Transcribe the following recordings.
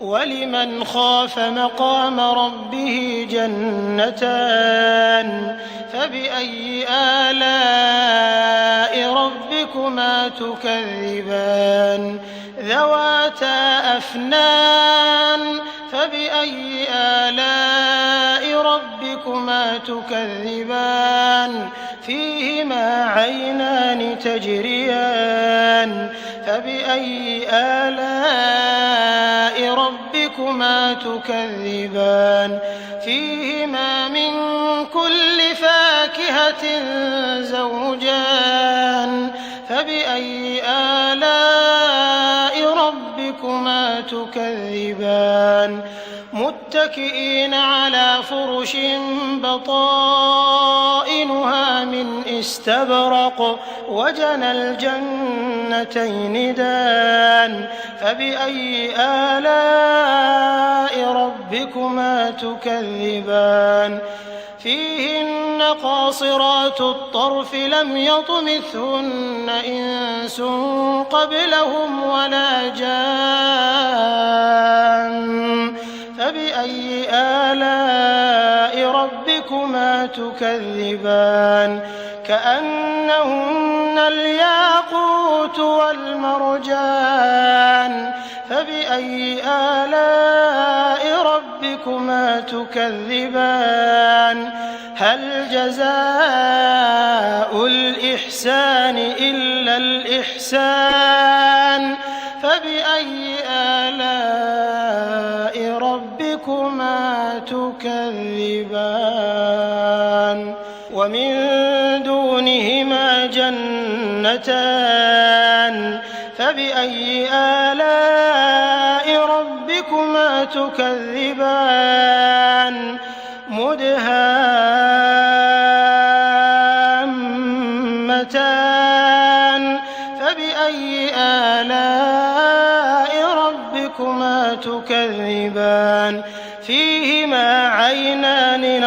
ولمن خاف مقام ربه جنتان فبأي آلاء ربكما تكذبان ذواتا أفنان فبأي آلاء ربكما تكذبان فيهما عينان تجريان فبأي آلاء ربكما تكذبان فيهما من كل فاكهة زوجان فبأي آلاء ربكما تكذبان متكئين على فرش بطائنها من استبرق وجنى الجنتين دان فبأي آلاء ربكما تكذبان فيهن قاصرات الطرف لم يطمثهن إنس قبلهم ولا جان فبأي آلاء ربكما تكذبان كأنهن الياقوت والمرجان فبأي آلاء ربكما تكذبان هل جزاء الإحسان إلا الإحسان فبأي آلاء ربكما تكذبان ومن دونهما جنتان فبأي آلاء ربكما تكذبان مدهامتان فبأي آلاء ربكما تكذبان فيهما عينان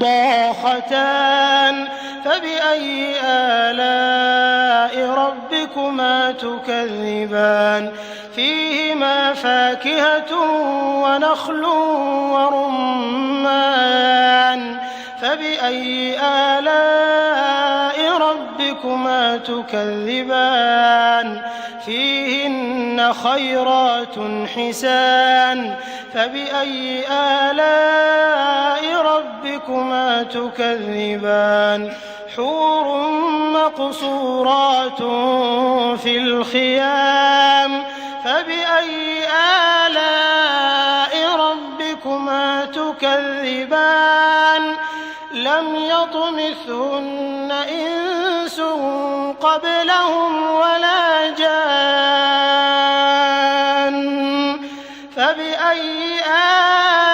نضاختان فبأي آلاء ربكما تكذبان فيهما فاكهة ونخل ورمان فبأي آلاء ربكما تكذبان فيهن خيرات حسان فبأي آلاء ربكما تكذبان حور مقصورات في الخيام فبأي آلاء ربكما تكذبان لم يطمثهن إنس قبلهم ولا جان فبأي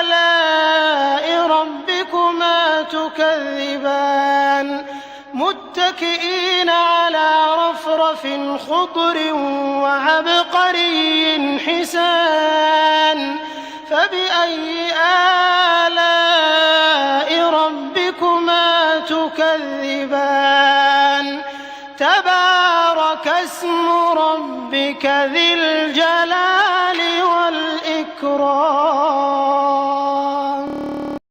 آلاء ربكما تكذبان متكئين على رفرف خضر وعبقري حسان فبأي آلاء ربكما تكذبان تبارك اسم ربك ذي الجلال